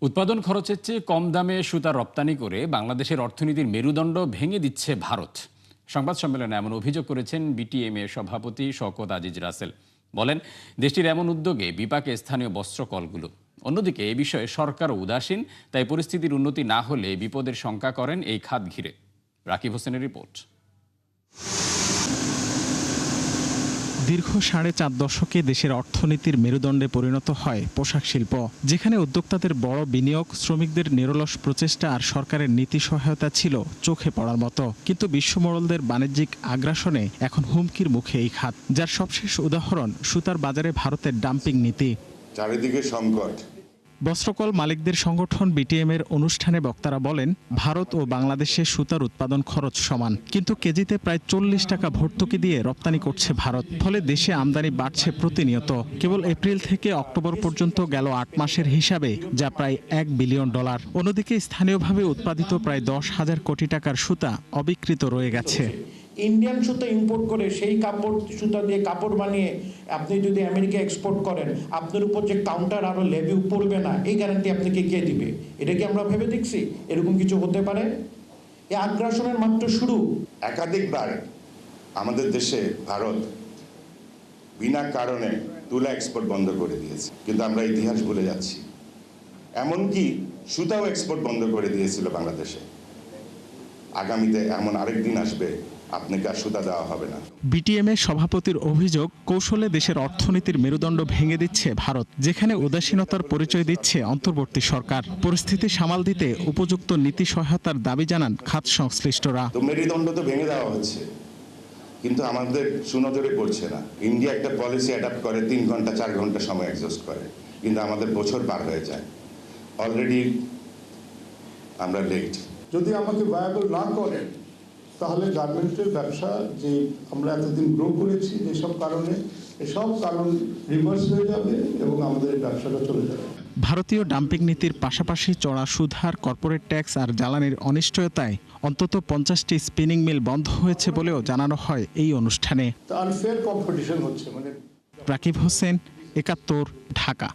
উৎপাদন খরচের চেয়ে কম দামে সুতা রপ্তানি করে বাংলাদেশের অর্থনীতির মেরুদণ্ড ভেঙে দিচ্ছে ভারত। সংবাদ সম্মেলনে এমন অভিযোগ করেছেন বিটিএমএ সভাপতি শওকত আজিজ রাসেল। বলেন, দেশটির এমন উদ্যোগে বিপাকে স্থানীয় বস্ত্রকলগুলো। অন্যদিকে এ বিষয়ে সরকারও উদাসীন, তাই পরিস্থিতির উন্নতি না হলে বিপদের শঙ্কা করেন এই খাত ঘিরে। রাকিব হোসেনের রিপোর্ট। দীর্ঘ 4.5 দশকে দেশের অর্থনীতির মেরুদণ্ডে পরিণত হয় পোশাক শিল্প, যেখানে উদ্যোক্তাদের বড় বিনিয়োগ, শ্রমিকদের নিরলস প্রচেষ্টা আর সরকারের নীতি সহায়তা ছিল চোখে পড়ার মতো। কিন্তু বিশ্বমোড়লদের বাণিজ্যিক আগ্রাসনে এখন হুমকির মুখে এই খাত, যার সবশেষ উদাহরণ সুতার বাজারে ভারতের ডাম্পিং নীতি। চারিদিকে সংকট। বস্ত্রকল মালিকদের সংগঠন বিটিএম-এর অনুষ্ঠানে বক্তারা বলেন, ভারত ও বাংলাদেশে সুতার উৎপাদন খরচ সমান, কিন্তু কেজিতে প্রায় 40 টাকা ভর্তুকি দিয়ে রপ্তানি করছে ভারত। ফলে দেশে আমদানি বাড়ছে প্রতিনিয়ত। কেবল এপ্রিল থেকে অক্টোবর পর্যন্ত গেল 8 মাসের হিসাবে, যা প্রায় $1 বিলিয়ন। অন্যদিকে স্থানীয়ভাবে উৎপাদিত প্রায় 10,000 কোটি টাকার সুতা অবিকৃত রয়ে গেছে। ইন্ডিয়ান সুতা ইম্পোর্ট করে সেই কাপড় সুতা দিয়ে কাপড় বানিয়ে আপনি যদি আমেরিকা এক্সপোর্ট করেন, আপনার উপর যে কাউন্টার আরো লেভি পড়বে না, এই গ্যারান্টি আপনাকে কে দিবে? এটা কি আমরা ভেবে দেখছি এরকম কিছু হতে পারে? এই আগ্রাসনের মাত্র শুরু। একাধিকবার আমাদের দেশে ভারত বিনা কারণে তুলা এক্সপোর্ট বন্ধ করে দিয়েছে, কিন্তু আমরা ইতিহাস ভুলে যাচ্ছি। এমনকি সুতাও এক্সপোর্ট বন্ধ করে দিয়েছিল বাংলাদেশে। আগামীতে এমন আরেকদিন আসবে, আপনাকে আর সুতা দেওয়া হবে না। বিটিএম-এর সভাপতির অভিযোগ, কৌশলে দেশের অর্থনীতির মেরুদণ্ড ভেঙে দিচ্ছে ভারত, যেখানে উদাসীনতার পরিচয় দিচ্ছে অন্তর্বর্তী সরকার। পরিস্থিতি সামাল দিতে উপযুক্ত নীতি সহায়তার দাবি জানান খাত সংশ্লিষ্টরা। তো মেরুদণ্ড তো ভেঙে দেওয়া হচ্ছে, কিন্তু আমাদের সুনজরে পড়ছে না। ইন্ডিয়া একটা পলিসি অ্যাডাপ্ট করে 3 ঘন্টা 4 ঘন্টা সময় অ্যাডজাস্ট করে, কিন্তু আমাদের বছর পার হয়ে যায়। অলরেডি আমরা লেট। যদি আমাকে ভায়াবল না করেন, তাহলে গার্মেন্টের ব্যবসা যে আমরা এতদিন গ্রো করেছি যেসব কারণে, এসব কারণ রিভার্স হয়ে যাবে এবং আমাদের ব্যবসাটা চলে যাবে। ভারতীয় ডাম্পিং নীতির পাশাপাশি চড়া সুদহার, কর্পোরেট ট্যাক্স আর জ্বালানির অনিশ্চয়তায় অন্তত 50টি স্পিনিং মিল বন্ধ হয়েছে বলেও জানানো হয় এই অনুষ্ঠানে। আনফেয়ার কম্পিটিশন হচ্ছে। রাকিব হোসেন, 71, ঢাকা।